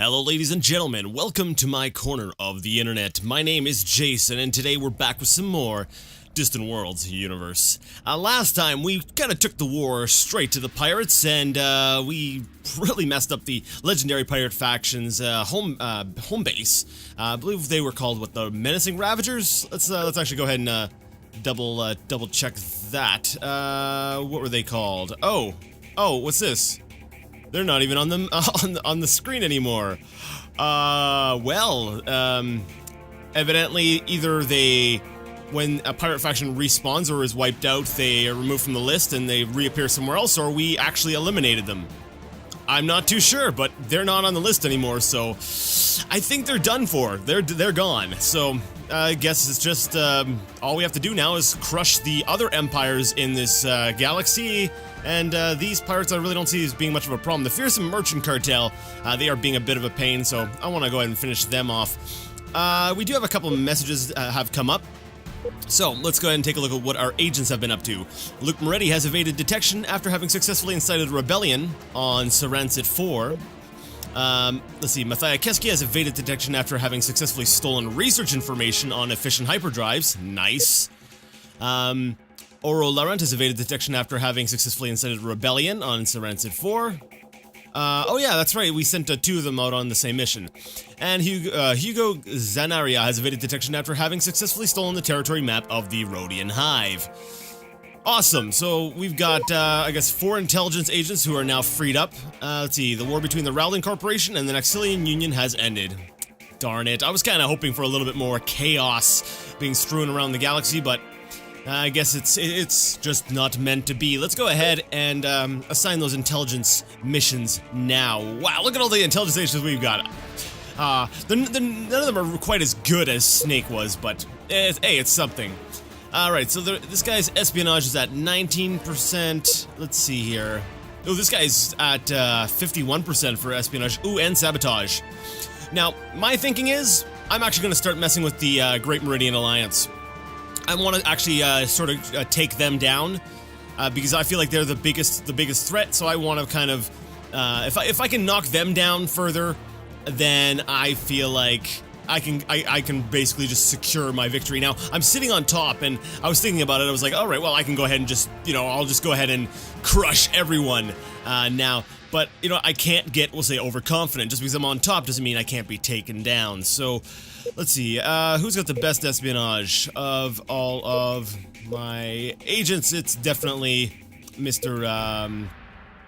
Hello ladies and gentlemen, welcome to my corner of the internet. My name is Jason and today we're back with some more Distant Worlds universe. Last time we kind of took the war straight to the pirates and we really messed up the legendary pirate faction's home base. I believe they were called, what, the Menacing Ravagers? Let's actually go ahead and double check that. What were they called? Oh, what's this? They're not even on on the screen anymore. Evidently either when a pirate faction respawns or is wiped out, they are removed from the list and they reappear somewhere else, or we actually eliminated them. I'm not too sure, but they're not on the list anymore, so I think they're done for. They're gone. So I guess it's just all we have to do now is crush the other empires in this galaxy. And these pirates I really don't see as being much of a problem. The Fearsome Merchant Cartel, they are being a bit of a pain, so I want to go ahead and finish them off. We do have a couple of messages have come up. So, let's go ahead and take a look at what our agents have been up to. Luke Moretti has evaded detection after having successfully incited rebellion on Sarancet 4. Let's see, Mathia Keski has evaded detection after having successfully stolen research information on efficient hyperdrives. Nice. Oro Laurent has evaded detection after having successfully incited rebellion on Sarancet 4. Oh yeah, that's right, we sent two of them out on the same mission. And Hugo Zanaria has evaded detection after having successfully stolen the territory map of the Rhodian Hive. Awesome, so we've got, I guess, 4 intelligence agents who are now freed up. Let's see, the war between the Rowling Corporation and the Naxilian Union has ended. Darn it, I was kind of hoping for a little bit more chaos being strewn around the galaxy, but I guess it's just not meant to be. Let's go ahead and assign those intelligence missions now. Wow, look at all the intelligence agents we've got. None of them are quite as good as Snake was, but hey, it's something. Alright, so this guy's espionage is at 19%. Let's see here. Oh, this guy's at 51% for espionage. Ooh, and sabotage. Now, my thinking is, I'm actually going to start messing with the Great Meridian Alliance. I want to actually sort of take them down because I feel like they're the biggest threat. So I want to kind of if I can knock them down further, then I feel like I can basically just secure my victory. Now I'm sitting on top, and I was thinking about it. I was like, all right, well I can go ahead and just I'll just go ahead and crush everyone now. But I can't get, we'll say, overconfident. Just because I'm on top doesn't mean I can't be taken down. So let's see, who's got the best espionage of all of my agents? It's definitely Mr.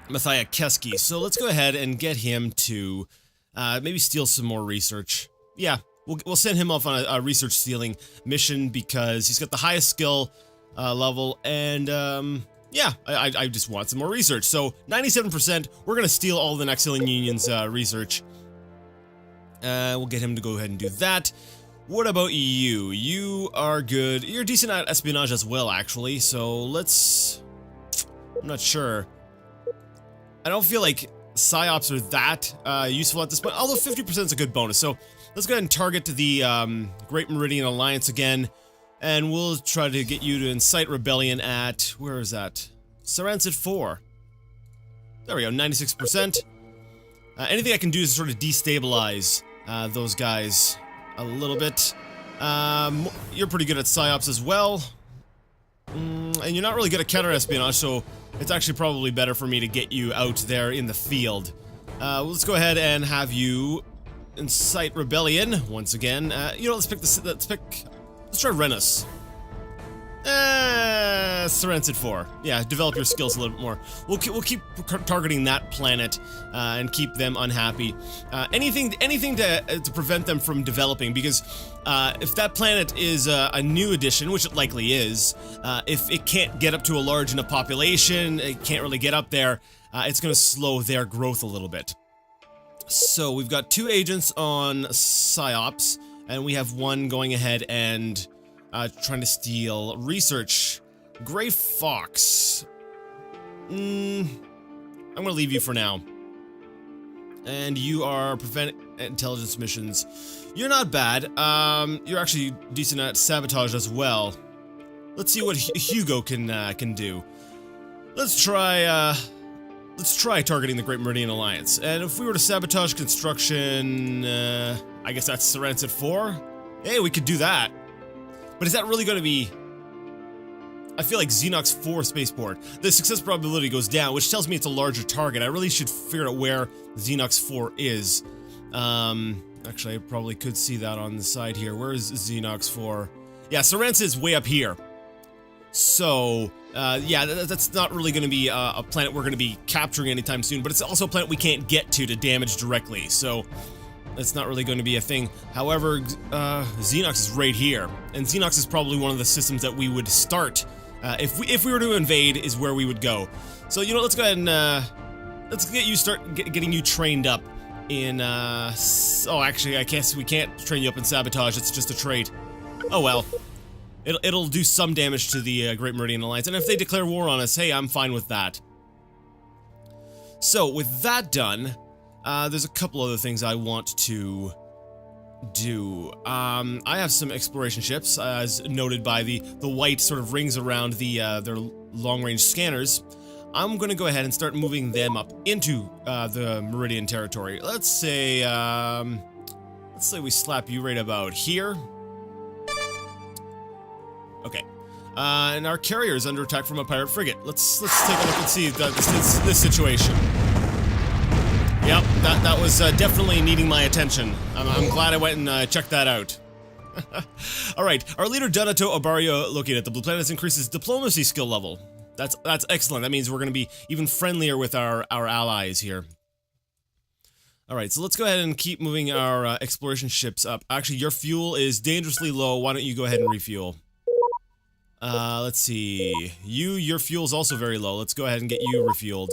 Mathia Keski. So let's go ahead and get him to maybe steal some more research. Yeah, we'll send him off on a research stealing mission because he's got the highest skill level, and yeah, I just want some more research. So 97%, we're gonna steal all the Naxilian Union's research. We'll get him to go ahead and do that. What about you? You are good. You're decent at espionage as well, actually. So let's... I'm not sure. I don't feel like psyops are that useful at this point, although 50% is a good bonus. So let's go ahead and target the Great Meridian Alliance again, and we'll try to get you to incite rebellion at... where is that? Sarancet 4. There we go, 96%. Anything I can do is sort of destabilize those guys a little bit. You're pretty good at psyops as well. And you're not really good at counter-espionage, so it's actually probably better for me to get you out there in the field. Let's go ahead and have you incite rebellion once again. Let's try Renus. Sarancet 4. Yeah, develop your skills a little bit more. We'll keep targeting that planet and keep them unhappy. Anything to prevent them from developing, because if that planet is a new addition, which it likely is, if it can't get up to a large enough population, it can't really get up there, it's going to slow their growth a little bit. So we've got 2 agents on PsyOps, and we have 1 going ahead and trying to steal research. Gray Fox. I'm gonna leave you for now. And you are prevent intelligence missions. You're not bad. You're actually decent at sabotage as well. Let's see what Hugo can do. Let's try let's try targeting the Great Meridian Alliance. And if we were to sabotage construction, I guess that's Saranset 4? Hey, we could do that. But is that really going to be... I feel like Xenox 4 spaceport. The success probability goes down, which tells me it's a larger target. I really should figure out where Xenox 4 is. Actually, I probably could see that on the side here. Where is Xenox 4? Yeah, Saranset is way up here. So, yeah, that's not really going to be a planet we're going to be capturing anytime soon, but it's also a planet we can't get to damage directly, so that's not really going to be a thing. However, Xenox is right here, and Xenox is probably one of the systems that we would start. If we were to invade, is where we would go. So, you know, let's go ahead and, let's getting you trained up in, oh, actually, I guess we can't train you up in sabotage, it's just a trait. Oh well. It'll do some damage to the Great Meridian Alliance, and if they declare war on us, hey, I'm fine with that. So, with that done, there's a couple other things I want to do. I have some exploration ships, as noted by the white sort of rings around their long-range scanners. I'm gonna go ahead and start moving them up into the Meridian territory. Let's say we slap you right about here. Okay. And our carrier is under attack from a pirate frigate. Let's take a look and see this situation. Yep, that was definitely needing my attention. I'm glad I went and checked that out. Alright, our leader Donato Obario, located at the Blue Planets, increases diplomacy skill level. That's excellent. That means we're going to be even friendlier with our allies here. Alright, so let's go ahead and keep moving our exploration ships up. Actually, your fuel is dangerously low. Why don't you go ahead and refuel? Let's see. Your fuel's also very low. Let's go ahead and get you refueled.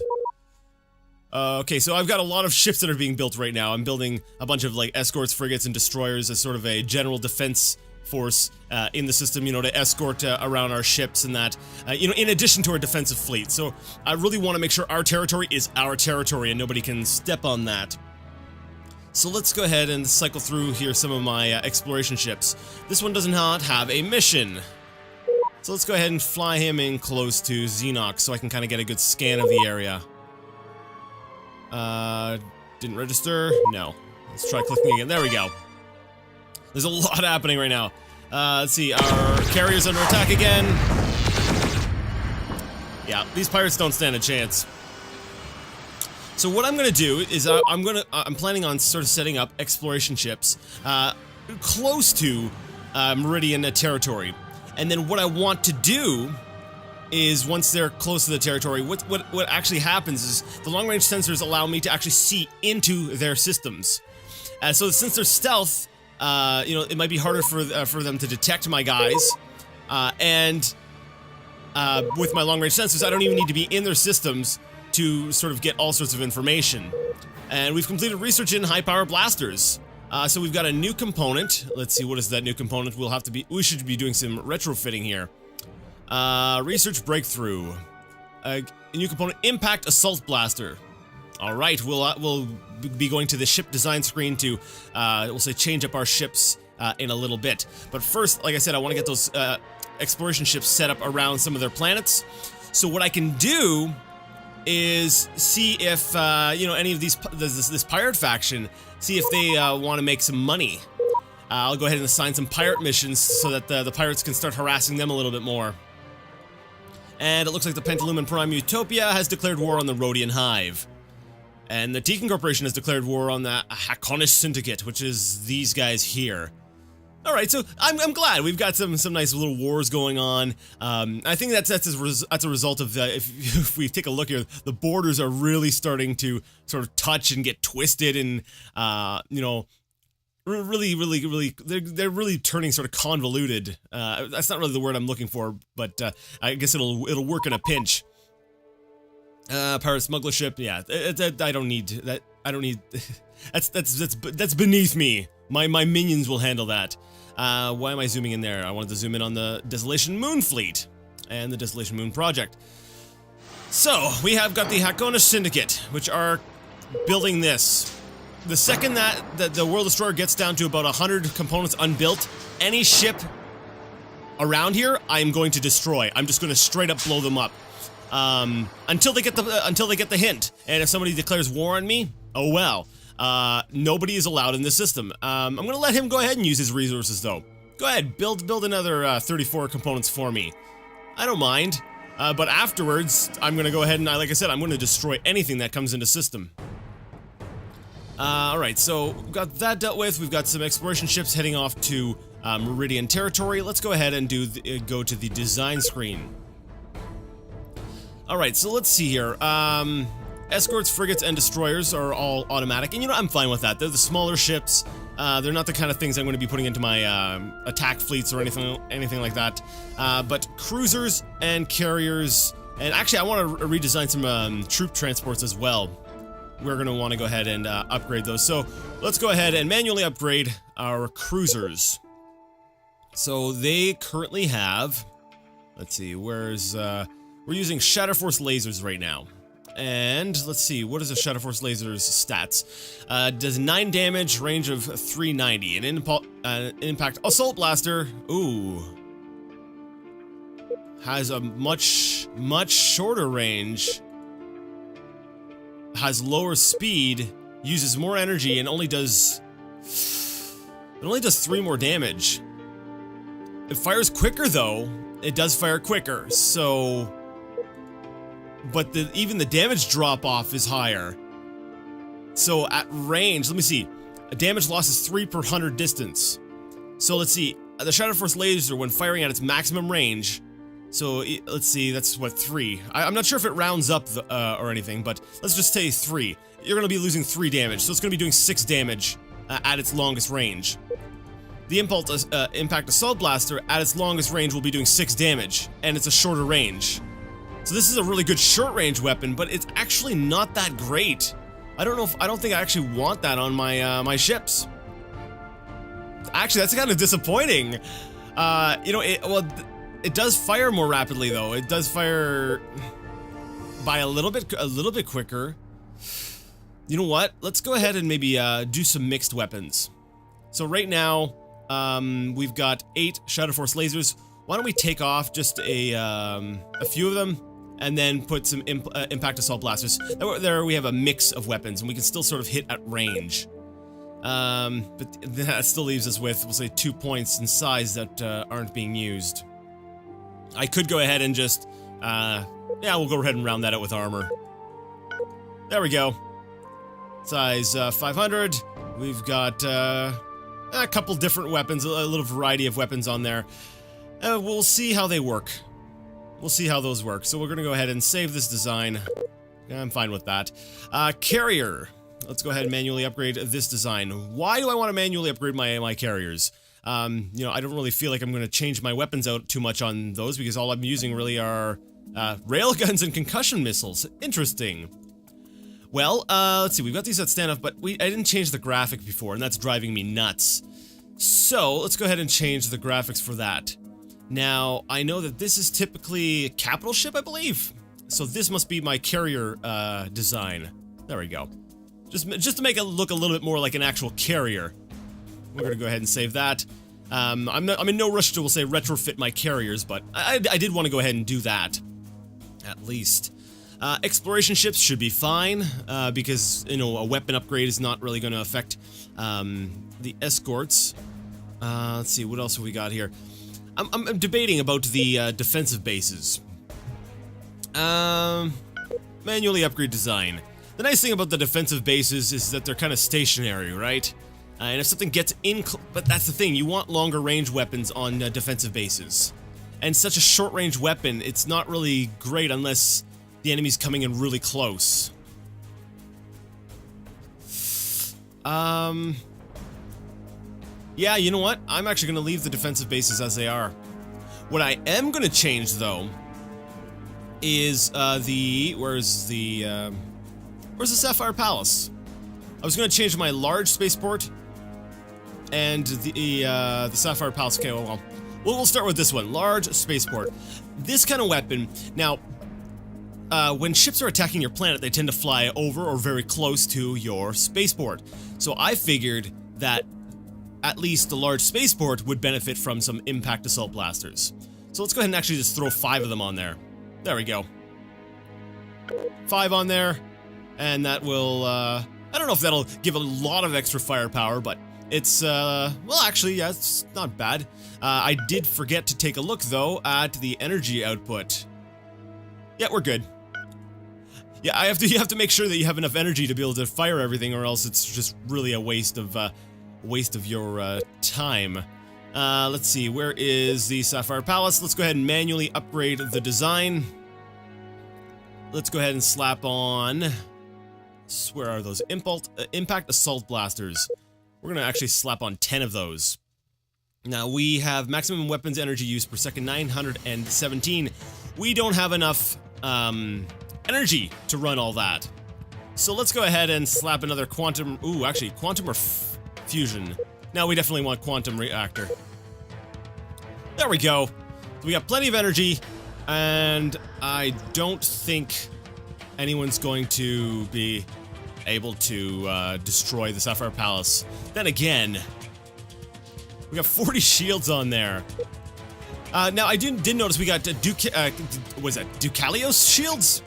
Okay, so I've got a lot of ships that are being built right now. I'm building a bunch of, like, escorts, frigates, and destroyers as sort of a general defense force, in the system, you know, to escort around our ships and that, you know, in addition to our defensive fleet. So, I really want to make sure our territory is our territory and nobody can step on that. So let's go ahead and cycle through here some of my exploration ships. This one does not have a mission. So let's go ahead and fly him in close to Xenox so I can kind of get a good scan of the area. Didn't register? No. Let's try clicking again. There we go. There's a lot happening right now. Let's see. Our carrier's under attack again. Yeah, these pirates don't stand a chance. So what I'm gonna do is I'm planning on sort of setting up exploration ships close to Meridian territory. And then what I want to do is, once they're close to the territory, what actually happens is the long-range sensors allow me to actually see into their systems. So since they're stealth, you know, it might be harder for them to detect my guys. And with my long-range sensors, I don't even need to be in their systems to sort of get all sorts of information. And we've completed research in high-power blasters. So we've got a new component. Let's see, what is that new component? We should be doing some retrofitting here. Research breakthrough. A new component, impact assault blaster. Alright, we'll be going to the ship design screen to, we'll say, change up our ships in a little bit. But first, like I said, I want to get those exploration ships set up around some of their planets. So what I can do is see if, you know, any of this pirate faction, see if they want to make some money. I'll go ahead and assign some pirate missions so that the pirates can start harassing them a little bit more. And it looks like the Pentalumen Prime Utopia has declared war on the Rhodian Hive. And the Tekin Corporation has declared war on the Hakonish Syndicate, which is these guys here. Alright, so I'm glad we've got some nice little wars going on. I think that's a result of, if we take a look here, the borders are really starting to sort of touch and get twisted and, you know, really, they're really turning sort of convoluted. That's not really the word I'm looking for, but I guess it'll work in a pinch. Pirate smuggler ship, yeah, I don't need that. I don't need. That's beneath me. My minions will handle that. Why am I zooming in there? I wanted to zoom in on the Desolation Moon fleet and the Desolation Moon project. So we have got the Hakonish Syndicate, which are building this. The second that the World Destroyer gets down to about 100 components unbuilt, any ship around here, I'm going to destroy. I'm just going to straight up blow them up. Until they get the hint. And if somebody declares war on me, oh well. Nobody is allowed in this system. I'm gonna let him go ahead and use his resources though. Go ahead, build another 34 components for me. I don't mind. But afterwards, I'm gonna go ahead and, like I said, I'm gonna destroy anything that comes into system. Alright, so we've got that dealt with. We've got some exploration ships heading off to Meridian territory. Let's go ahead and go to the design screen. Alright, so let's see here. Escorts, frigates, and destroyers are all automatic, and you know, I'm fine with that. They're the smaller ships. They're not the kind of things I'm going to be putting into my attack fleets or anything like that. But cruisers and carriers, and actually I want to redesign some troop transports as well. We're going to want to go ahead and upgrade those. So let's go ahead and manually upgrade our cruisers. So they currently have, let's see, we're using Shatter Force lasers right now. And let's see, what is a Shatter Force laser's stats? Does 9 damage, range of 390. An impact assault blaster, ooh, has a much shorter range, has lower speed, uses more energy, and only does 3 more damage. It fires quicker though. It does fire quicker, so. But even the damage drop-off is higher. So at range, let me see. A damage loss is 3 per 100 distance. So let's see. The Shadow Force laser, when firing at its maximum range, so let's see, that's what, 3. I'm not sure if it rounds up or anything, but let's just say 3. You're going to be losing 3 damage, so it's going to be doing 6 damage at its longest range. The Impact Assault Blaster, at its longest range, will be doing 6 damage, and it's a shorter range. So this is a really good short-range weapon, but it's actually not that great. I don't think I actually want that on my my ships. Actually, that's kind of disappointing. You know, it does fire more rapidly though. It does fire by a little bit quicker. You know what? Let's go ahead and maybe do some mixed weapons. So right now, we've got 8 Shadow Force lasers. Why don't we take off just a few of them, and then put some Impact Assault Blasters. There we have a mix of weapons, and we can still sort of hit at range. But that still leaves us with, we'll say, 2 points in size that aren't being used. I could go ahead and just, yeah, we'll go ahead and round that out with armor. There we go. Size 500. We've got a couple different weapons, a little variety of weapons on there. We'll see how they work. We'll see how those work. So we're going to go ahead and save this design. Yeah, I'm fine with that. Carrier. Let's go ahead and manually upgrade this design. Why do I want to manually upgrade my carriers? You know, I don't really feel like I'm going to change my weapons out too much on those, because all I'm using really are railguns and concussion missiles. Interesting. Well, let's see. We've got these at standoff, but I didn't change the graphic before, and that's driving me nuts. So let's go ahead and change the graphics for that. Now, I know that this is typically a capital ship, I believe. So this must be my carrier design. There we go. Just to make it look a little bit more like an actual carrier. We're gonna go ahead and save that. I'm in no rush to, we'll say, retrofit my carriers, but I did want to go ahead and do that. At least. Exploration ships should be fine, because, you know, a weapon upgrade is not really going to affect the escorts. Let's see, what else have we got here? I'm debating about the defensive bases. Manually upgrade design. The nice thing about the defensive bases is that they're kind of stationary, right? And if something gets in, but that's the thing, you want longer range weapons on defensive bases. And such a short range weapon, it's not really great unless the enemy's coming in really close. Yeah, you know what? I'm actually going to leave the defensive bases as they are. What I am going to change, though, is where's the Sapphire Palace? I was going to change my large spaceport and the Sapphire Palace. Okay, well, we'll start with this one, large spaceport. This kind of weapon. Now, when ships are attacking your planet, they tend to fly over or very close to your spaceport. So I figured that at least the large spaceport would benefit from some Impact Assault Blasters. So let's go ahead and actually just throw 5 of them on there. There we go. 5 on there. and that will, I don't know if that'll give a lot of extra firepower, but it's, well, actually, yeah, it's not bad. I did forget to take a look, though, at the energy output. Yeah, we're good. Yeah, you have to make sure that you have enough energy to be able to fire everything, or else it's just really a waste of your time. Let's see, where is the Sapphire Palace? Let's go ahead and manually upgrade the design. Let's go ahead and slap on, where are those? Impact Assault Blasters. We're gonna actually slap on 10 of those. Now, we have maximum weapons energy use per second, 917. We don't have enough, energy to run all that. So let's go ahead and slap another quantum, ooh, actually, quantum or fusion. Now we definitely want quantum reactor. There we go. So we got plenty of energy, and I don't think anyone's going to be able to destroy the Sapphire Palace. Then again, we got 40 shields on there. Now I did notice we got was that Ducalios shields?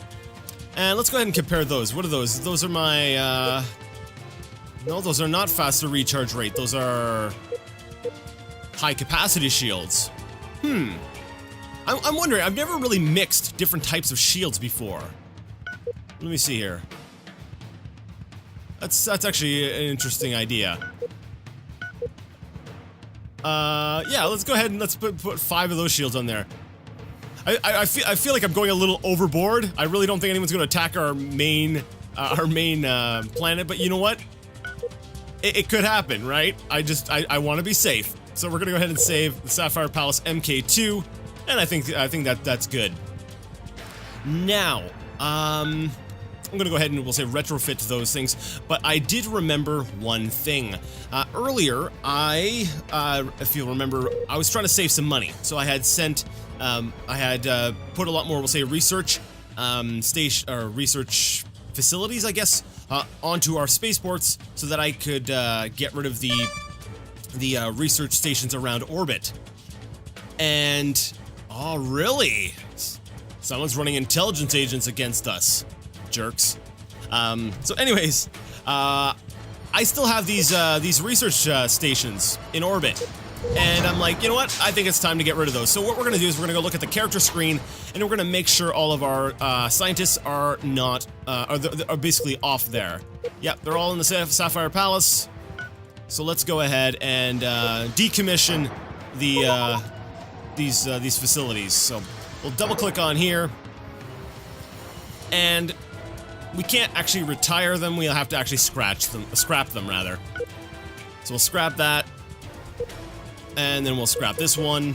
And let's go ahead and compare those. What are those? Those are my, no, those are not faster recharge rate. Those are high capacity shields. I'm wondering, I've never really mixed different types of shields before. Let me see here. That's actually an interesting idea. Yeah, let's go ahead and let's put 5 of those shields on there. I feel like I'm going a little overboard. I really don't think anyone's going to attack our main planet, but you know what? It could happen, right? I want to be safe, so we're going to go ahead and save the Sapphire Palace MK2, and I think that's good. Now, I'm going to go ahead and we'll say retrofit those things, but I did remember one thing. Earlier, if you'll remember, I was trying to save some money, so I had sent, put a lot more, we'll say, research station or research facilities, I guess, onto our spaceports, so that I could get rid of the research stations around orbit. And oh, really? Someone's running intelligence agents against us. Jerks. So anyways, I still have these research stations in orbit, and I'm like, you know what? I think it's time to get rid of those. So what we're gonna do is we're gonna go look at the character screen, and we're gonna make sure all of our scientists are not are basically off there. Yep, they're all in the Sapphire Palace. So let's go ahead and decommission these facilities. So we'll double click on here, and we can't actually retire them. We'll have to actually scrap them rather. So we'll scrap that, and then we'll scrap this one,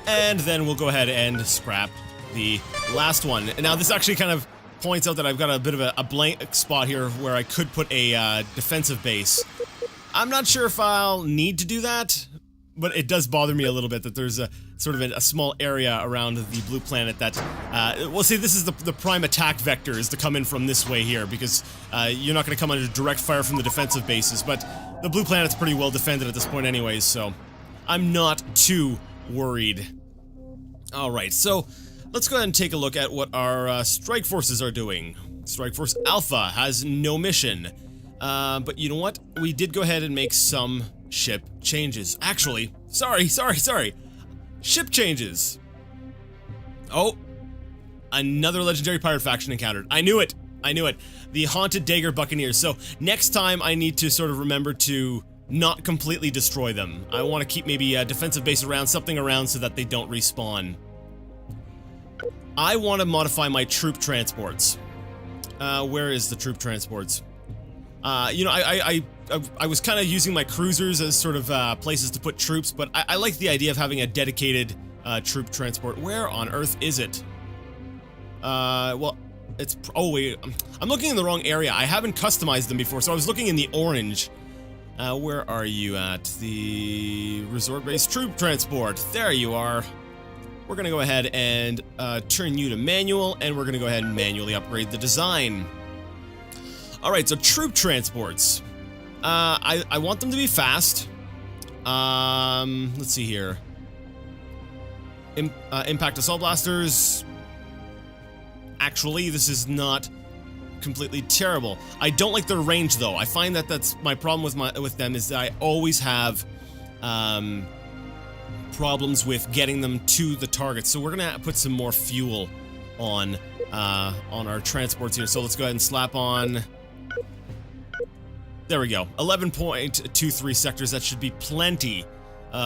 and then we'll go ahead and scrap the last one. And now this actually kind of points out that I've got a bit of a blank spot here where I could put a defensive base. I'm not sure if I'll need to do that, but it does bother me a little bit that there's a sort of a small area around the blue planet that, we'll say this is the prime attack vector is to come in from this way here, because you're not going to come under direct fire from the defensive bases, but the blue planet's pretty well defended at this point anyways, so I'm not too worried. Alright, so let's go ahead and take a look at what our strike forces are doing. Strike Force Alpha has no mission, but you know what? We did go ahead and make some ship changes. Actually, sorry. Ship changes. Oh, another legendary pirate faction encountered. I knew it. The Haunted Dagger Buccaneers. So next time I need to sort of remember to not completely destroy them. I want to keep maybe a defensive base around, something around so that they don't respawn. I want to modify my troop transports. Where is the troop transports? You know, I was kind of using my cruisers as sort of places to put troops, but I like the idea of having a dedicated troop transport. Where on earth is it? Well, it's... oh, wait. I'm looking in the wrong area. I haven't customized them before, so I was looking in the orange. Where are you at? The resort-based troop transport. There you are. We're going to go ahead and turn you to manual, and we're going to go ahead and manually upgrade the design. Alright, so troop transports. I want them to be fast. Let's see here. Impact Assault Blasters. actually. This is not completely terrible. I don't like their range, though. I find that that's my problem with them, is that I always have problems with getting them to the target. So we're gonna put some more fuel on our transports here. So let's go ahead and slap on. There we go. 11.23 sectors. That should be plenty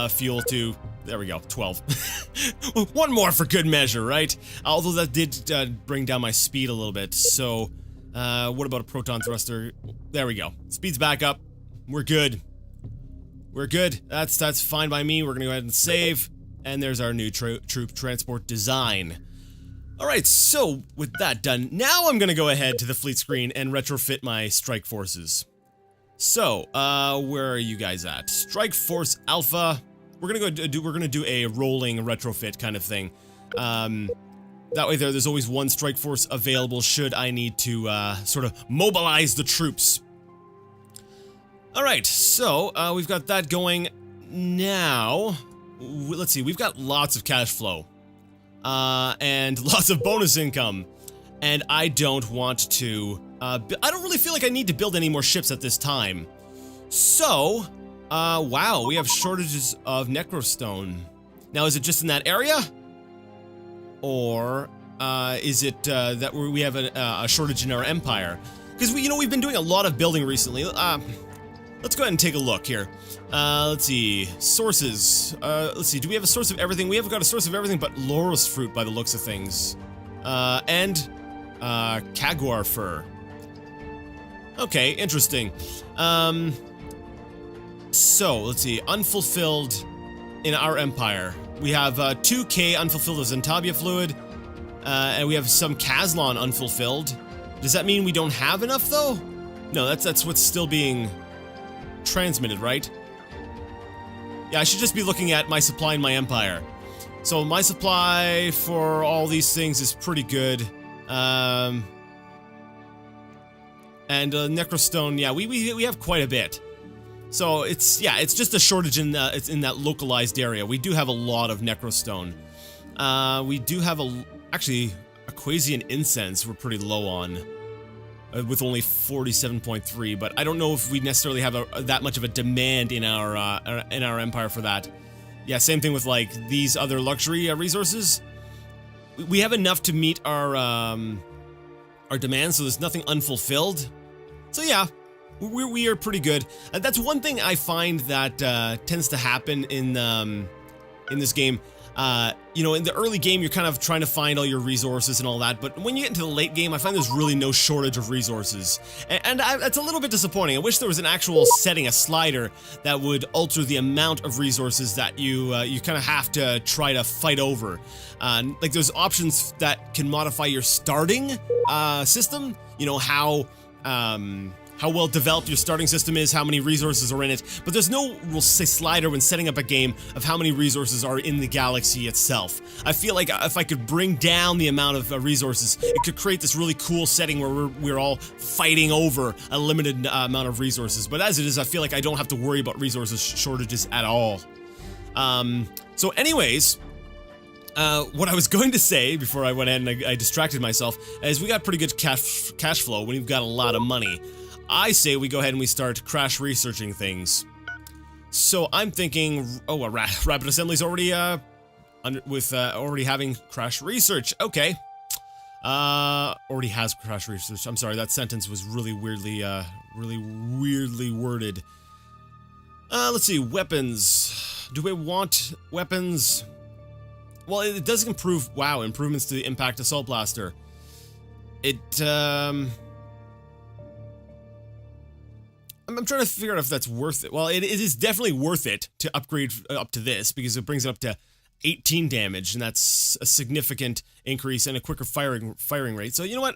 fuel to. There we go. 12. One more for good measure, right? Although that did bring down my speed a little bit. So what about a proton thruster? There we go. Speed's back up. We're good. We're good. That's fine by me. We're gonna go ahead and save. And there's our new troop transport design. Alright, so with that done, now I'm gonna go ahead to the fleet screen and retrofit my strike forces. So, where are you guys at? Strike Force Alpha. We're gonna do a rolling retrofit kind of thing. That way there's always one strike force available should I need to sort of mobilize the troops. Alright, so we've got that going now. Let's see, we've got lots of cash flow. And lots of bonus income. And I don't want to, I don't really feel like I need to build any more ships at this time. So, wow, we have shortages of Necrostone. Now, is it just in that area? Or, is it, that we have a shortage in our empire? Because we've been doing a lot of building recently. Let's go ahead and take a look here. Let's see. Sources. Let's see. Do we have a source of everything? We have got a source of everything but Loros fruit by the looks of things. And Caguar fur. Okay, interesting. So, let's see. Unfulfilled in our empire. We have 2k unfulfilled of Zentabia fluid. And we have some Kazlon unfulfilled. Does that mean we don't have enough, though? No, that's what's still being transmitted, right? Yeah, I should just be looking at my supply in my empire. So my supply for all these things is pretty good. And Necrostone, yeah, we have quite a bit. So it's just a shortage in it's in that localized area. We do have a lot of Necrostone. We do have actually Aquasian incense we're pretty low on. With only 47.3, but I don't know if we necessarily have that much of a demand in our empire for that. Yeah, same thing with like these other luxury resources. We have enough to meet our demands, so there's nothing unfulfilled. So yeah, we are pretty good. That's one thing I find that tends to happen in this game. In the early game, you're kind of trying to find all your resources and all that, but when you get into the late game, I find there's really no shortage of resources. And that's a little bit disappointing. I wish there was an actual setting, a slider, that would alter the amount of resources that you kind of have to try to fight over. Like there's options that can modify your starting system, how well developed your starting system is, how many resources are in it, but there's no, we'll say, slider when setting up a game of how many resources are in the galaxy itself. I feel like if I could bring down the amount of resources, it could create this really cool setting where we're all fighting over a limited amount of resources. But as it is, I feel like I don't have to worry about resources shortages at all. So anyways, what I was going to say before I went ahead and I distracted myself is we got pretty good cash flow when we've got a lot of money. I say we go ahead and we start crash researching things. So I'm thinking, oh, Rapid Assembly's already already having crash research. Okay, already has crash research. I'm sorry, that sentence was really weirdly worded. Let's see, weapons. Do we want weapons? Well, it does improve. Wow, improvements to the Impact Assault Blaster. I'm trying to figure out if that's worth it. Well, it is definitely worth it to upgrade up to this, because it brings it up to 18 damage, and that's a significant increase and a quicker firing rate. So you know what?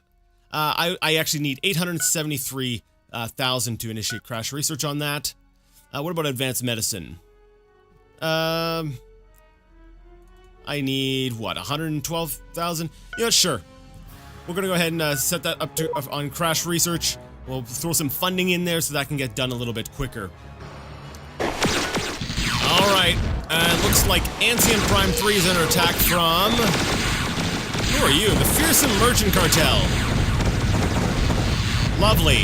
I actually need 873,000 to initiate crash research on that. What about advanced medicine? I need what? 112,000? Yeah, sure. We're gonna go ahead and set that up to on crash research. We'll throw some funding in there so that can get done a little bit quicker. Alright, looks like Ancient Prime 3 is under attack from Who are you? The Fearsome Merchant Cartel. Lovely.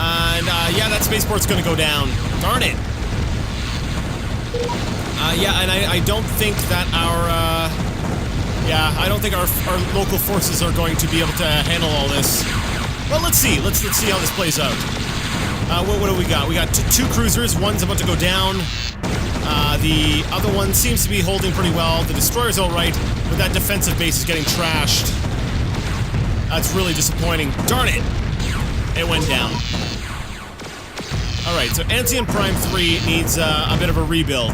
And, yeah, that spaceport's gonna go down. Darn it. Yeah, and I don't think that yeah, I don't think our local forces are going to be able to handle all this. Well, let's see. Let's see how this plays out. What do we got? We got two cruisers. One's about to go down. The other one seems to be holding pretty well. The destroyer's alright, but that defensive base is getting trashed. That's really disappointing. Darn it! It went down. Alright, so Ancient Prime 3 needs a bit of a rebuild.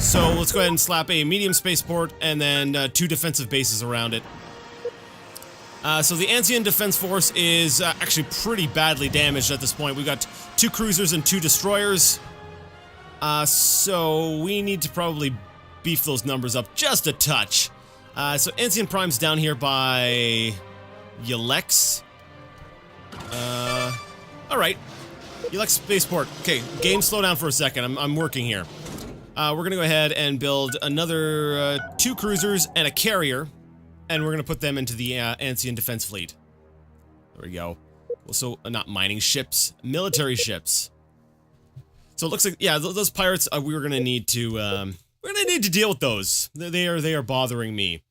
So let's go ahead and slap a medium spaceport and then 2 defensive bases around it. So the Ancient Defense Force is actually pretty badly damaged at this point. We've got 2 cruisers and 2 destroyers. So we need to probably beef those numbers up just a touch. So Ancient Prime's down here by Yelex. Alright. Yelex Spaceport. Okay, game, slow down for a second. I'm working here. We're gonna go ahead and build another 2 cruisers and a carrier, and we're gonna put them into the Ancient Defense Fleet. There we go. Also, not mining ships, military ships. So it looks like, yeah, those pirates, we were gonna need to, we're gonna need to deal with those. They are bothering me.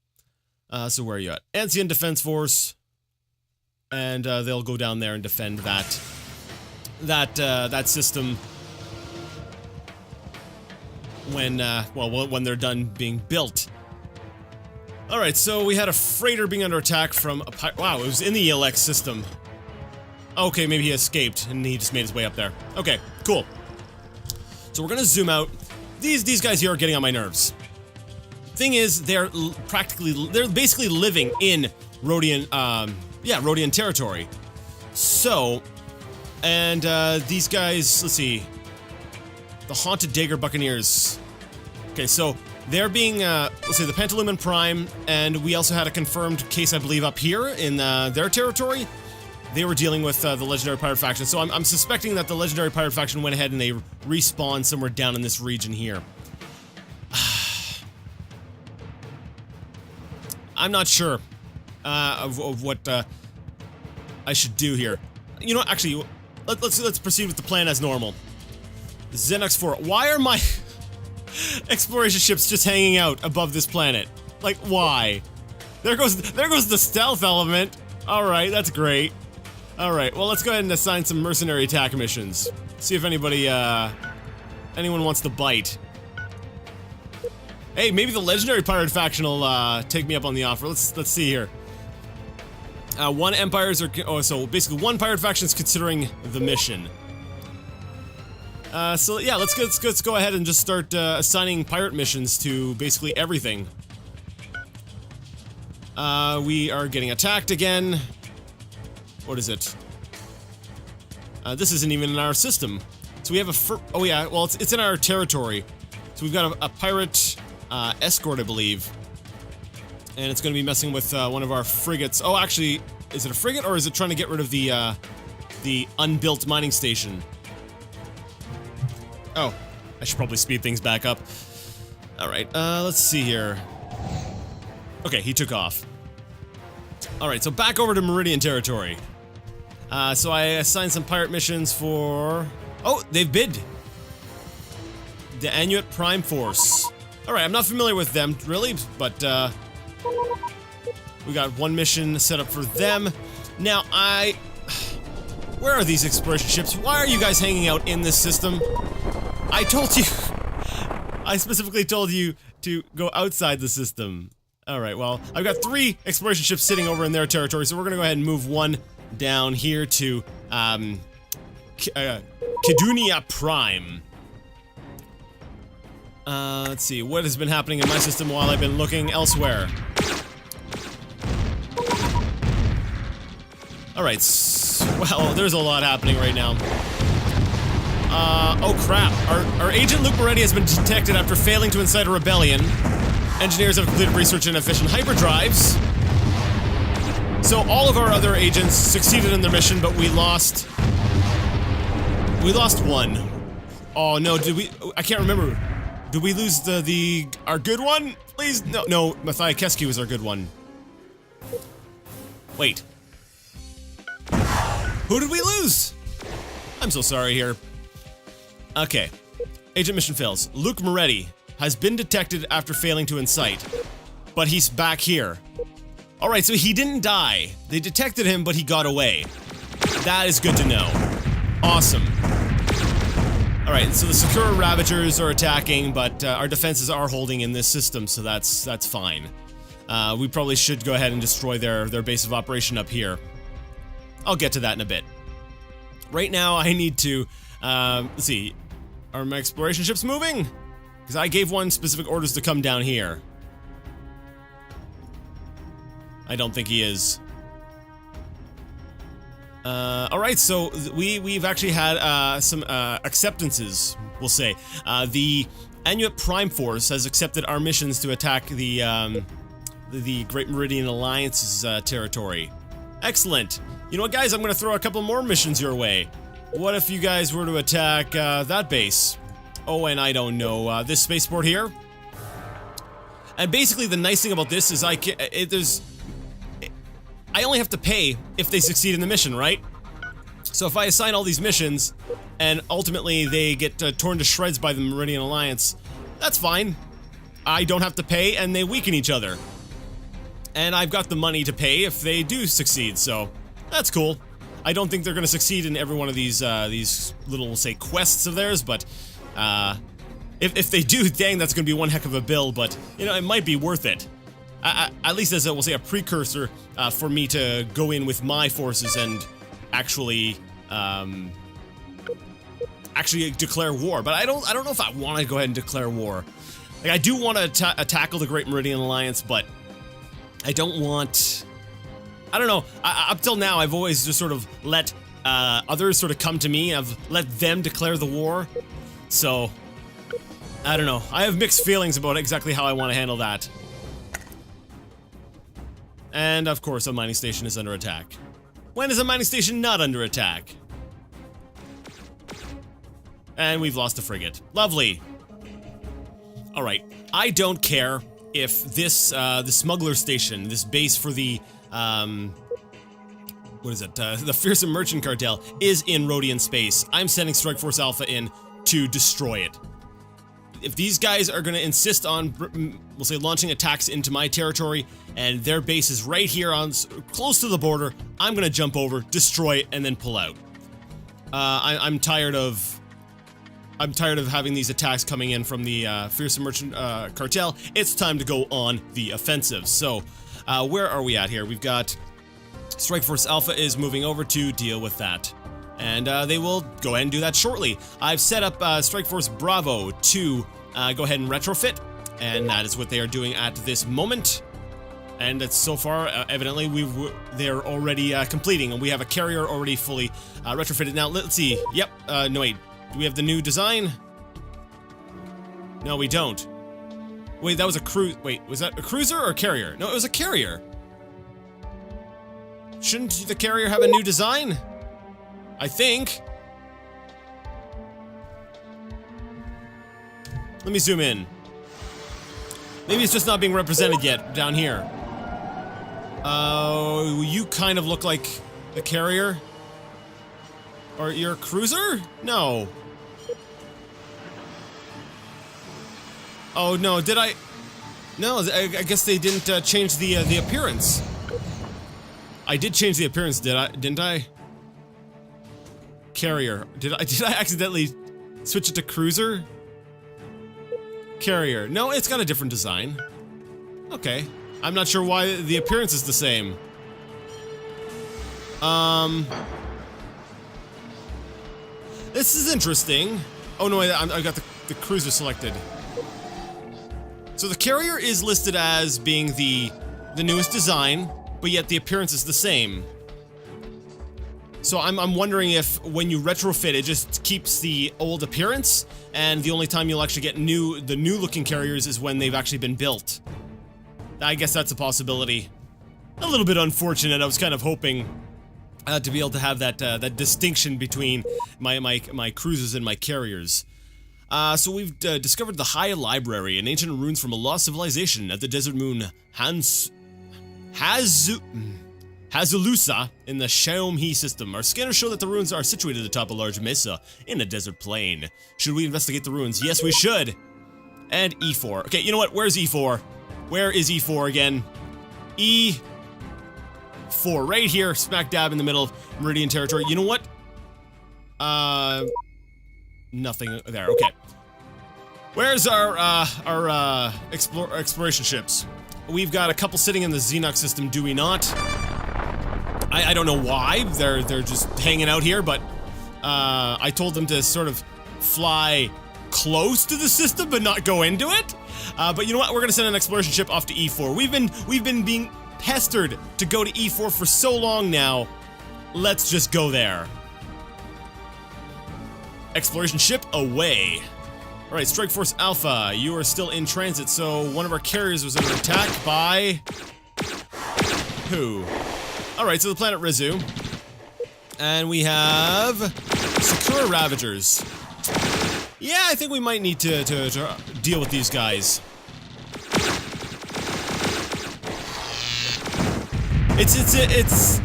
So where are you at? Ancient Defense Force, and they'll go down there and defend that system when, well, when they're done being built. Alright, so we had a freighter being under attack from a pirate. Wow, it was in the ELX system. Okay, maybe he escaped and he just made his way up there. Okay, cool. So we're gonna zoom out. These guys here are getting on my nerves. Thing is, they're basically living in Rhodian, yeah, Rhodian territory. So, and these guys, let's see. The Haunted Dagger Buccaneers. Okay, so they're being, let's see, the Pantaloon Prime, and we also had a confirmed case, I believe, up here in their territory. They were dealing with the Legendary Pirate Faction, so I'm suspecting that the Legendary Pirate Faction went ahead and they respawned somewhere down in this region here. I'm not sure of what I should do here. You know what, actually, let's proceed with the plan as normal. Xenox 4. Why are my exploration ships just hanging out above this planet? Like, why? There goes the stealth element. Alright, that's great. Alright, well, let's go ahead and assign some mercenary attack missions. See if anybody, anyone wants to bite. Hey, maybe the Legendary Pirate Faction will, take me up on the offer. Let's see here. 1 Empires are, oh, so basically 1 Pirate Faction is considering the mission. So yeah, let's go ahead and just start, assigning pirate missions to basically everything. We are getting attacked again. What is it? This isn't even in our system. So we have a oh yeah, well, it's in our territory. So we've got a pirate, escort, I believe. And it's gonna be messing with, one of our frigates. Oh, actually, is it a frigate, or is it trying to get rid of the unbuilt mining station? Oh, I should probably speed things back up. Alright, let's see here. Okay, he took off. Alright, so back over to Meridian territory. So I assigned some pirate missions for... Oh, they've bid! The Anuit Prime Force. Alright, I'm not familiar with them, really, but, we got 1 mission set up for them. Now, where are these exploration ships? Why are you guys hanging out in this system? I told you... I specifically told you to go outside the system. Alright, well, I've got 3 exploration ships sitting over in their territory, so we're gonna go ahead and move 1 down here to, Kidunia Prime. Let's see, what has been happening in my system while I've been looking elsewhere? Alright, well, there's a lot happening right now. Oh crap. Our agent Luke Moretti has been detected after failing to incite a rebellion. Engineers have completed research in efficient hyperdrives. So all of our other agents succeeded in their mission, but we lost 1. Oh no, did we? I can't remember. Did we lose our good one? Please, no, Matthias Kesky was our good one. Wait. Who did we lose? I'm so sorry here. Okay. Agent mission fails. Luke Moretti has been detected after failing to incite. But he's back here. Alright, so he didn't die. They detected him, but he got away. That is good to know. Awesome. Alright, so the Sakura Ravagers are attacking, but our defenses are holding in this system, so that's fine. We probably should go ahead and destroy their base of operation up here. I'll get to that in a bit. Right now, I need to, let's see. Are my exploration ships moving? Because I gave one specific orders to come down here. I don't think he is. Alright, so we've actually had some acceptances, we'll say. The Anuit Prime Force has accepted our missions to attack the Great Meridian Alliance's territory. Excellent. You know what, guys? I'm going to throw a couple more missions your way. What if you guys were to attack that base? Oh, and I don't know, this spaceport here? And basically, the nice thing about this is I only have to pay if they succeed in the mission, right? So if I assign all these missions, and ultimately they get torn to shreds by the Meridian Alliance, that's fine. I don't have to pay, and they weaken each other. And I've got the money to pay if they do succeed, so that's cool. I don't think they're going to succeed in every one of these little, say, quests of theirs, but if they do, dang, that's going to be one heck of a bill, but, you know, it might be worth it. At least as, we'll say, a precursor for me to go in with my forces and actually declare war. But I don't know if I want to go ahead and declare war. Like, I do want to tackle the Great Meridian Alliance, but I don't want... I don't know. Up till now, I've always just sort of let others sort of come to me. I've let them declare the war. So, I don't know. I have mixed feelings about exactly how I want to handle that. And, of course, a mining station is under attack. When is a mining station not under attack? And we've lost a frigate. Lovely. Alright. I don't care if this, the smuggler station, this base for the, what is it? The Fearsome Merchant Cartel is in Rhodian space. I'm sending Strike Force Alpha in to destroy it. If these guys are going to insist on, we'll say, launching attacks into my territory, and their base is right here on close to the border, I'm going to jump over, destroy it, and then pull out. I'm tired of having these attacks coming in from the Fearsome Merchant Cartel. It's time to go on the offensive. So, where are we at here? We've got Strike Force Alpha is moving over to deal with that. And they will go ahead and do that shortly. I've set up Strike Force Bravo to go ahead and retrofit, and that is what they are doing at this moment. And it's so far, evidently, they're already completing, and we have a carrier already fully retrofitted. Now, let's see. Yep, no wait. Do we have the new design? No, we don't. Wait, that was a wait, was that a cruiser or a carrier? No, it was a carrier. Shouldn't the carrier have a new design? I think. Let me zoom in. Maybe it's just not being represented yet down here. You kind of look like a carrier. Or you're a cruiser? No. Oh no, did I? No, I guess they didn't change the appearance. I did change the appearance, didn't I? Carrier. Did I accidentally switch it to cruiser? Carrier. No, it's got a different design. Okay. I'm not sure why the appearance is the same. This is interesting. Oh no, I got the cruiser selected. So the carrier is listed as being the newest design, but yet the appearance is the same. So I'm wondering if when you retrofit, it just keeps the old appearance, and the only time you'll actually get the new looking carriers is when they've actually been built. I guess that's a possibility. A little bit unfortunate. I was kind of hoping to be able to have that distinction between my cruisers and my carriers. So we've discovered the High Library, an ancient ruins from a lost civilization at the desert moon Hazalusa in the Xiaomhi system. Our scanners show that the ruins are situated atop a large mesa in a desert plain. Should we investigate the ruins? Yes, we should. And E4. Okay, you know what? Where's E4? Where is E4 again? E4, right here, smack dab in the middle of Meridian territory. You know what? Nothing there. Okay. Where's our exploration ships? We've got a couple sitting in the Xenox system, do we not? I don't know why. They're just hanging out here, but I told them to sort of fly close to the system but not go into it. But you know what? We're gonna send an exploration ship off to E4. We've been being pestered to go to E4 for so long now. Let's just go there. Exploration ship away. Alright, Strike Force Alpha, you are still in transit, so one of our carriers was under attack by... who? Alright, so the planet Rizu. And we have... Sakura Ravagers. Yeah, I think we might need to deal with these guys. It's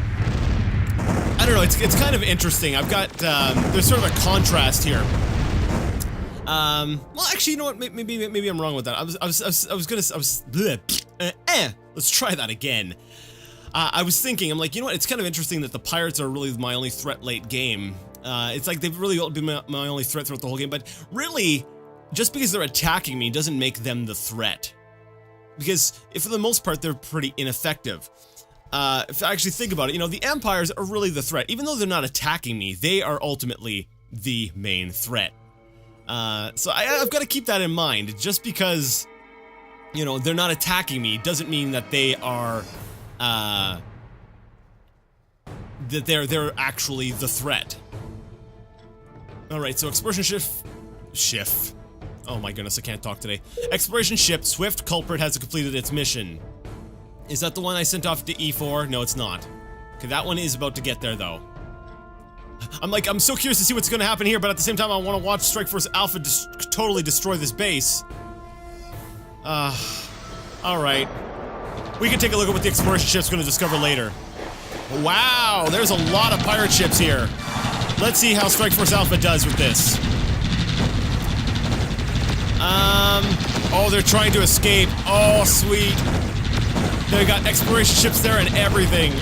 I don't know, it's kind of interesting. I've got, there's sort of a contrast here. Well, actually, you know what? Maybe I'm wrong with that. Let's try that again. I was thinking, I'm like, you know what? It's kind of interesting that the pirates are really my only threat late game. It's like they've really been my only threat throughout the whole game, but really, just because they're attacking me doesn't make them the threat. Because, for the most part, they're pretty ineffective. If I actually think about it, you know, the empires are really the threat. Even though they're not attacking me, they are ultimately the main threat. So I've got to keep that in mind. Just because, you know, they're not attacking me doesn't mean that they are, that they're actually the threat. Alright, so exploration ship. Oh my goodness, I can't talk today. Exploration ship, Swift Culprit has completed its mission. Is that the one I sent off to E4? No, it's not. Okay, that one is about to get there, though. I'm so curious to see what's gonna happen here, but at the same time, I want to watch Strike Force Alpha totally destroy this base. Alright. We can take a look at what the exploration ship's gonna discover later. Wow, there's a lot of pirate ships here. Let's see how Strike Force Alpha does with this. Oh, they're trying to escape. Oh, sweet. They got exploration ships there and everything.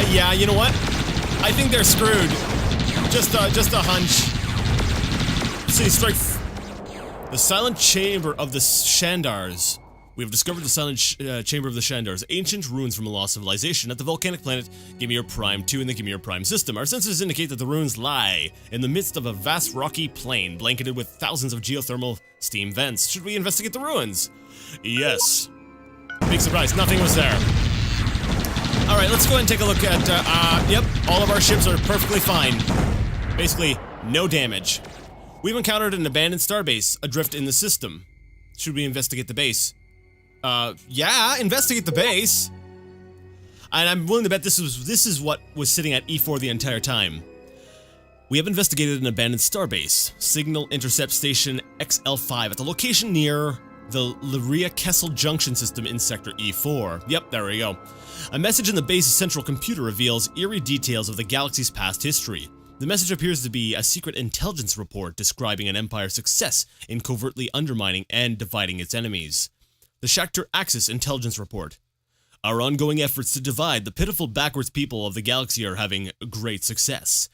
Yeah, you know what? I think they're screwed. Just a hunch. Let's see, Strike... The Silent Chamber of the Shandars. We have discovered the Silent Chamber of the Shandars, ancient ruins from a lost civilization at the volcanic planet Gimir Prime 2 in the Gimir Prime system. Our sensors indicate that the ruins lie in the midst of a vast rocky plain, blanketed with thousands of geothermal steam vents. Should we investigate the ruins? Yes. Big surprise, nothing was there. Alright, let's go ahead and take a look at, yep, all of our ships are perfectly fine. Basically, no damage. We've encountered an abandoned starbase adrift in the system. Should we investigate the base? Yeah, investigate the base. And I'm willing to bet this is what was sitting at E4 the entire time. We have investigated an abandoned starbase, Signal Intercept Station XL5, at the location near the Lyria Kessel Junction system in Sector E4. Yep, there we go. A message in the base's central computer reveals eerie details of the galaxy's past history. The message appears to be a secret intelligence report describing an empire's success in covertly undermining and dividing its enemies. The Shakturi Axis Intelligence Report. Our ongoing efforts to divide the pitiful backwards people of the galaxy are having great success.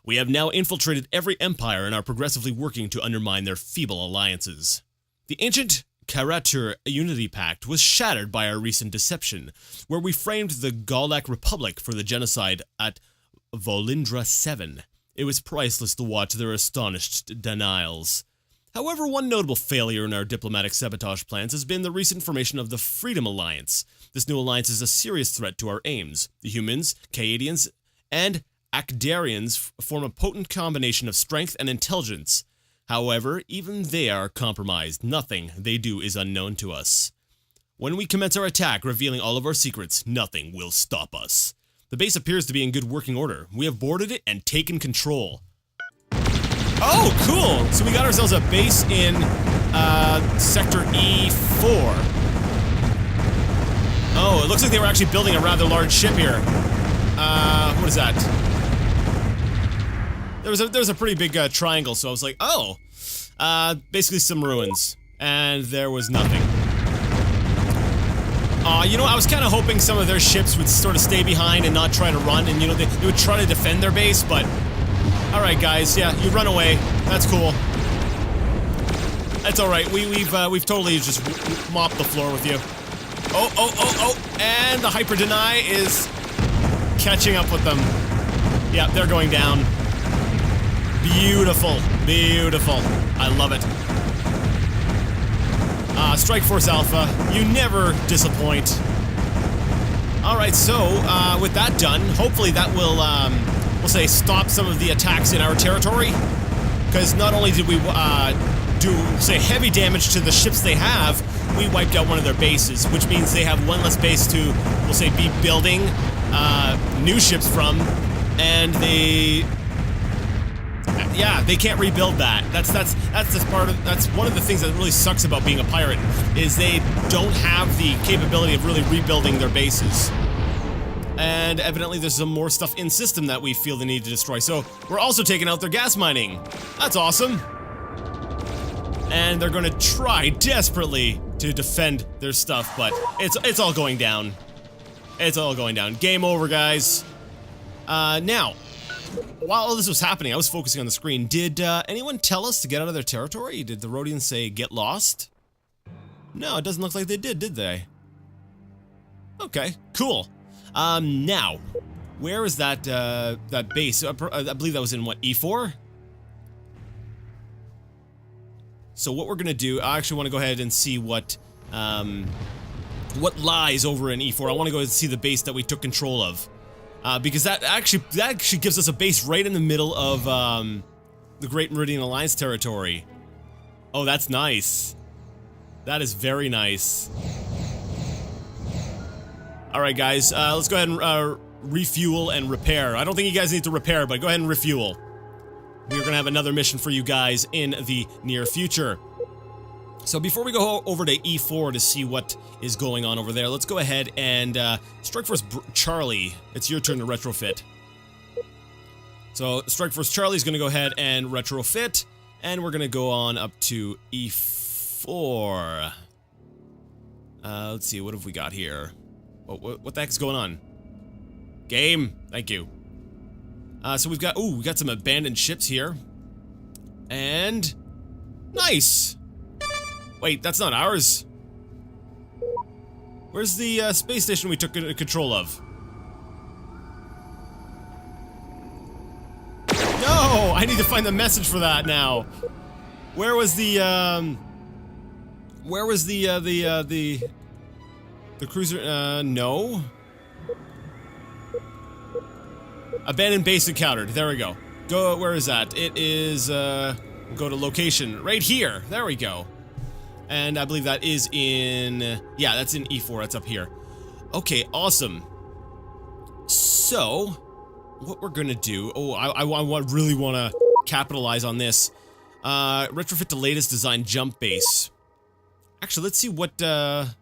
We have now infiltrated every empire and are progressively working to undermine their feeble alliances. The ancient Karatur Unity Pact was shattered by our recent deception, where we framed the Galak Republic for the genocide at Volindra 7. It was priceless to watch their astonished denials. However, one notable failure in our diplomatic sabotage plans has been the recent formation of the Freedom Alliance. This new alliance is a serious threat to our aims. The humans, Kaadians, and Akdarians form a potent combination of strength and intelligence. However, even they are compromised. Nothing they do is unknown to us. When we commence our attack, revealing all of our secrets, nothing will stop us. The base appears to be in good working order. We have boarded it and taken control. Oh, cool! So we got ourselves a base in, Sector E4. Oh, it looks like they were actually building a rather large ship here. What is that? There was a pretty big triangle, so I was like, oh, basically some ruins, and there was nothing. You know, I was kind of hoping some of their ships would sort of stay behind and not try to run, and you know, they would try to defend their base, but all right, guys, yeah, you run away. That's cool. That's all right. We've totally just mopped the floor with you. Oh, and the hyper deny is catching up with them. Yeah, they're going down. Beautiful, beautiful. I love it. Strike Force Alpha, you never disappoint. Alright, so, with that done, hopefully that will, we'll say, stop some of the attacks in our territory. Because not only did we, do, say, heavy damage to the ships they have, we wiped out one of their bases, which means they have one less base to, we'll say, be building, new ships from, and they... Yeah, they can't rebuild that. That's one of the things that really sucks about being a pirate, is they don't have the capability of really rebuilding their bases. And evidently there's some more stuff in system that we feel the need to destroy. So we're also taking out their gas mining. That's awesome. And they're gonna try desperately to defend their stuff, but it's all going down. It's all going down. Game over, guys. Now, while all this was happening, I was focusing on the screen. Did anyone tell us to get out of their territory? Did the Rhodians say, get lost? No, it doesn't look like they did they? Okay, cool. Now, where is that, that base? I believe that was in, what, E4? So what we're gonna do, I actually want to go ahead and see what lies over in E4. I want to go and see the base that we took control of. Because that actually gives us a base right in the middle of, the Great Meridian Alliance territory. Oh, that's nice. That is very nice. Alright, guys, let's go ahead and, refuel and repair. I don't think you guys need to repair, but go ahead and refuel. We're gonna have another mission for you guys in the near future. So before we go over to E4 to see what is going on over there, let's go ahead and Strike Force Charlie. It's your turn to retrofit. So Strike Force Charlie's going to go ahead and retrofit, and we're going to go on up to E4. Let's see, what have we got here? What the heck's going on? Game, thank you. So we got some abandoned ships here. And nice. Wait, that's not ours. Where's the space station we took control of? No, I need to find the message for that now. Where was the cruiser? No. Abandoned base encountered. There we go. Where is that? It is, go to location. Right here. There we go. And I believe that is in... Yeah, that's in E4. That's up here. Okay, awesome. So, what we're gonna do... Oh, I really want to capitalize on this. Retrofit the latest design jump base. Actually, let's see what kind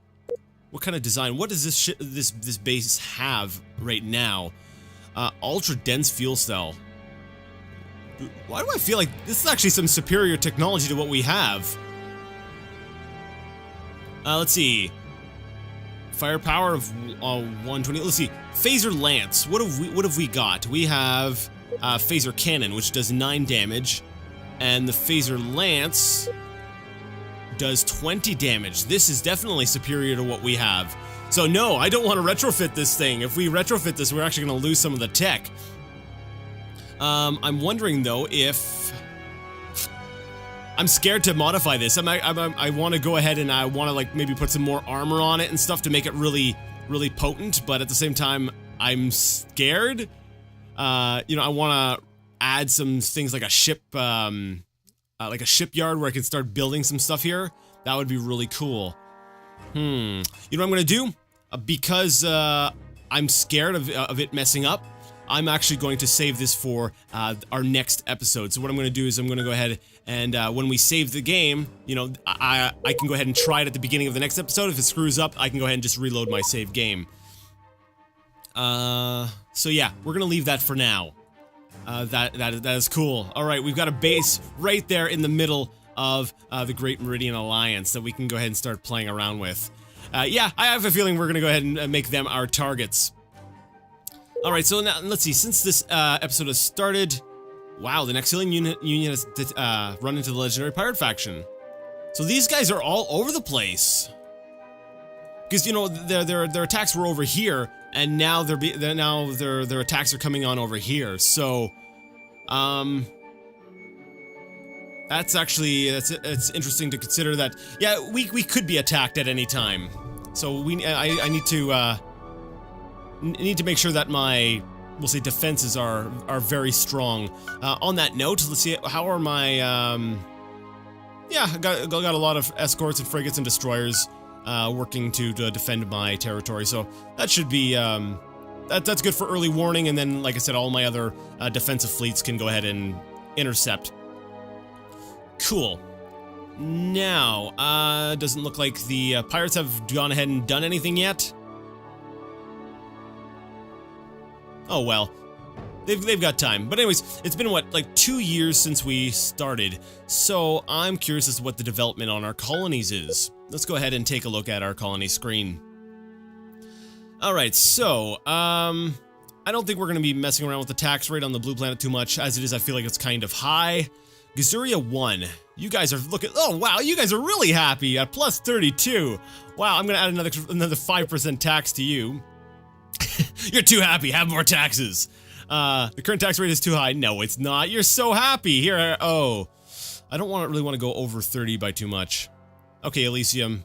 of design... What does this base have right now? Ultra dense fuel cell. Why do I feel like this is actually some superior technology to what we have? Let's see. Firepower of 120. Let's see. Phaser Lance. What have we got? We have Phaser Cannon, which does 9 damage, and the Phaser Lance does 20 damage. This is definitely superior to what we have. So no, I don't want to retrofit this thing. If we retrofit this, we're actually going to lose some of the tech. I'm wondering though if... I'm scared to modify this. I want to go ahead and I want to like maybe put some more armor on it and stuff to make it really, really potent. But at the same time, I'm scared. You know, I want to add some things like a ship, like a shipyard where I can start building some stuff here. That would be really cool. You know what I'm gonna do? Because I'm scared of it messing up. I'm actually going to save this for our next episode. So what I'm going to do is I'm going to go ahead and when we save the game, you know, I can go ahead and try it at the beginning of the next episode. If it screws up, I can go ahead and just reload my save game. So yeah, we're going to leave that for now. That is cool. All right, we've got a base right there in the middle of the Great Meridian Alliance that we can go ahead and start playing around with. Yeah, I have a feeling we're going to go ahead and make them our targets. All right, so now let's see. Since this episode has started, wow, the Nexian Union has run into the legendary pirate faction. So these guys are all over the place. Because you know their attacks were over here, and now their attacks are coming on over here. So, that's actually it's interesting to consider that. Yeah, we could be attacked at any time. So I need to make sure that my, we'll say, defenses are very strong. On that note, let's see, how are my, yeah, I got a lot of escorts and frigates and destroyers working to defend my territory, so that should be, that's good for early warning, and then, like I said, all my other defensive fleets can go ahead and intercept. Cool. Now, doesn't look like the pirates have gone ahead and done anything yet. Oh well, they've got time. But anyways, it's been what, like 2 years since we started, so I'm curious as to what the development on our colonies is. Let's go ahead and take a look at our colony screen. Alright, so, I don't think we're going to be messing around with the tax rate on the blue planet too much. As it is, I feel like it's kind of high. Gazuria 1. You guys are looking, oh wow, you guys are really happy at plus 32. Wow, I'm going to add another 5% tax to you. You're too happy, have more taxes. The current tax rate is too high. No, it's not. You're so happy. Here, oh. I don't really want to go over 30 by too much. Okay, Elysium.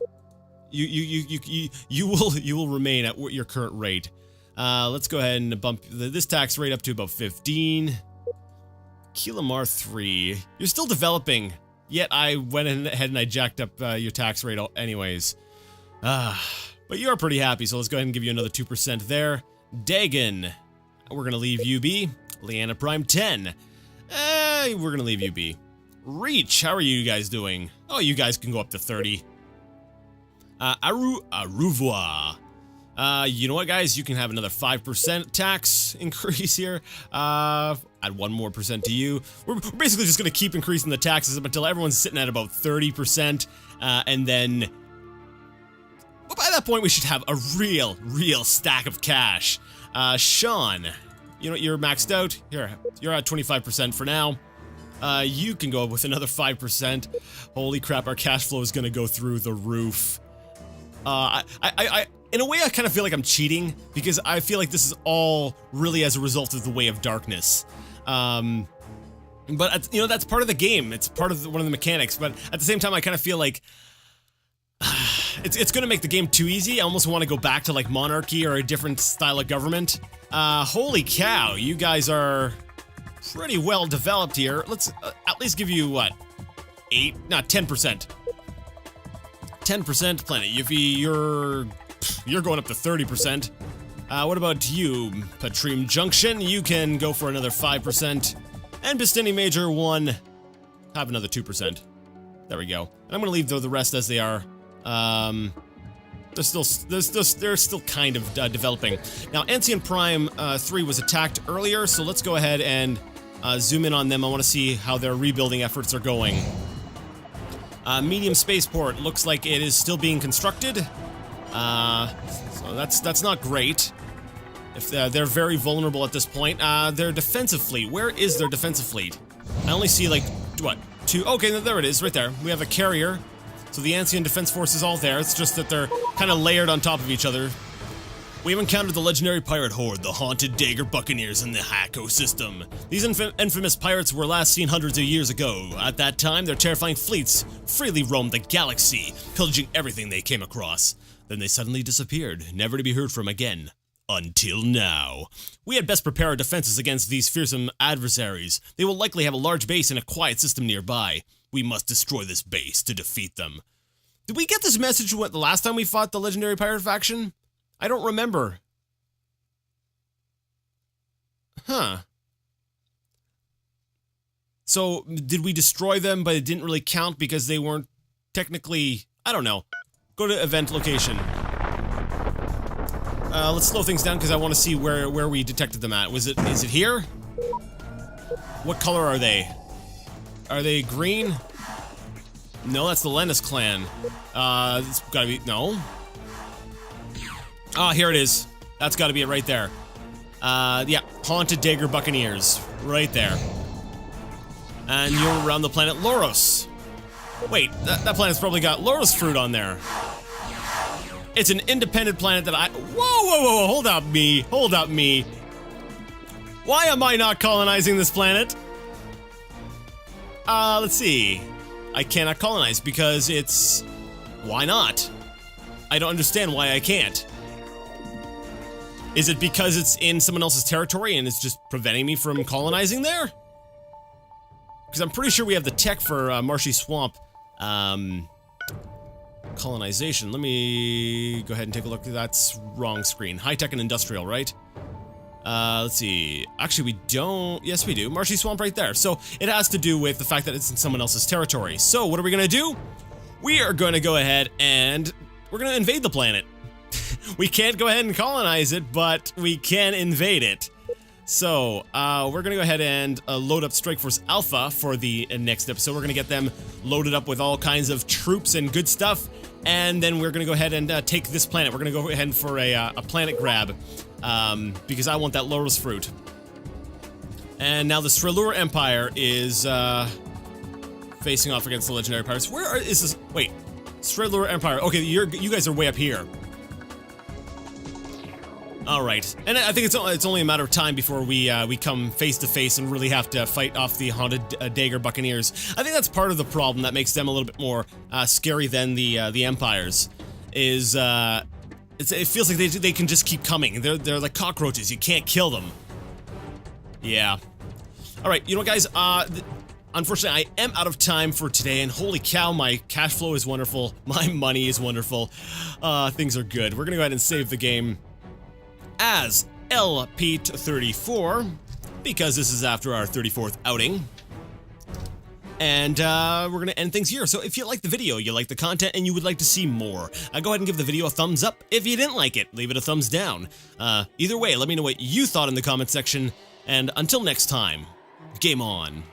You will remain at your current rate. Let's go ahead and bump this tax rate up to about 15. Kilamar 3. You're still developing, yet I went ahead and I jacked up your tax rate anyways. But you are pretty happy, so let's go ahead and give you another 2% there. Dagon. We're gonna leave you be. Leanna Prime 10. We're gonna leave you be. Reach, how are you guys doing? Oh, you guys can go up to 30. Aruvois. You know what, guys? You can have another 5% tax increase here. Add 1% more to you. We're basically just gonna keep increasing the taxes up until everyone's sitting at about 30%, and then by that point we should have a real stack of cash. Sean, you know, you're maxed out. Here, you're at 25% for now. You can go up with another 5%. Holy crap, our cash flow is gonna go through the roof. In a way, I kind of feel like I'm cheating, because I feel like this is all really as a result of the Way of Darkness. But, you know, that's part of the game. It's part of one of the mechanics, but at the same time, I kind of feel like it's gonna make the game too easy. I almost want to go back to, like, monarchy or a different style of government. Holy cow, you guys are pretty well developed here. Let's at least give you, what, 10%. 10% Planet Yuffie, you're going up to 30%. What about you, Patrim Junction? You can go for another 5%. And Bastini Major 1, have another 2%. There we go. And I'm gonna leave the rest as they are. They're still kind of developing. Now, Ancient Prime 3 was attacked earlier, so let's go ahead and zoom in on them. I want to see how their rebuilding efforts are going. Medium Spaceport looks like it is still being constructed. So that's not great. If they're very vulnerable at this point. Their defensive fleet. Where is their defensive fleet? I only see, like, what, 2? Okay, there it is, right there. We have a carrier. So the Ancient Defense Force is all there. It's just that they're kind of layered on top of each other. We have encountered the legendary pirate horde, the haunted Dagger Buccaneers in the Hako system. These infamous pirates were last seen hundreds of years ago. At that time, their terrifying fleets freely roamed the galaxy, pillaging everything they came across. Then they suddenly disappeared, never to be heard from again. Until now. We had best prepare our defenses against these fearsome adversaries. They will likely have a large base in a quiet system nearby. We must destroy this base to defeat them. Did we get this message the last time we fought the legendary pirate faction? I don't remember. Huh. So, did we destroy them, but it didn't really count because they weren't technically... I don't know. Go to event location. Let's slow things down because I want to see where we detected them at. Is it here? What color are they? Are they green? No, that's the Lennis clan. It's gotta be... No. Ah, here it is. That's gotta be it right there. Yeah. Haunted Dagger Buccaneers. Right there. And you're around the planet Loros. Wait, that planet's probably got Loros fruit on there. It's an independent planet that I... Whoa, hold up, me. Why am I not colonizing this planet? Let's see. I cannot colonize because it's... Why not? I don't understand why I can't. Is it because it's in someone else's territory and it's just preventing me from colonizing there? Because I'm pretty sure we have the tech for Marshy Swamp colonization. Let me go ahead and take a look. That's wrong screen. High-tech and industrial, right? Let's see. Actually, we don't... Yes, we do. Marshy Swamp right there. So, it has to do with the fact that it's in someone else's territory. So, what are we going to do? We are going to go ahead and... We're going to invade the planet. We can't go ahead and colonize it, but we can invade it. So, we're gonna go ahead and load up Strike Force Alpha for the next episode. We're gonna get them loaded up with all kinds of troops and good stuff, and then we're gonna go ahead and take this planet. We're gonna go ahead for a planet grab, because I want that Loros fruit. And now the Strelure Empire is facing off against the Legendary Pirates. Where is this? Wait, Strelure Empire. Okay, you guys are way up here. Alright, and I think it's only a matter of time before we come face to face and really have to fight off the Haunted Dagger Buccaneers. I think that's part of the problem that makes them a little bit more scary than the Empires. Is it feels like they can just keep coming. They're like cockroaches. You can't kill them. Yeah. Alright, you know what, guys? Unfortunately, I am out of time for today, and holy cow, my cash flow is wonderful. My money is wonderful. Things are good. We're gonna go ahead and save the game as LP34, because this is after our 34th outing. And we're gonna end things here. So if you like the video, you like the content, and you would like to see more, go ahead and give the video a thumbs up. If you didn't like it, leave it a thumbs down. Either way, let me know what you thought in the comment section, and until next time, game on.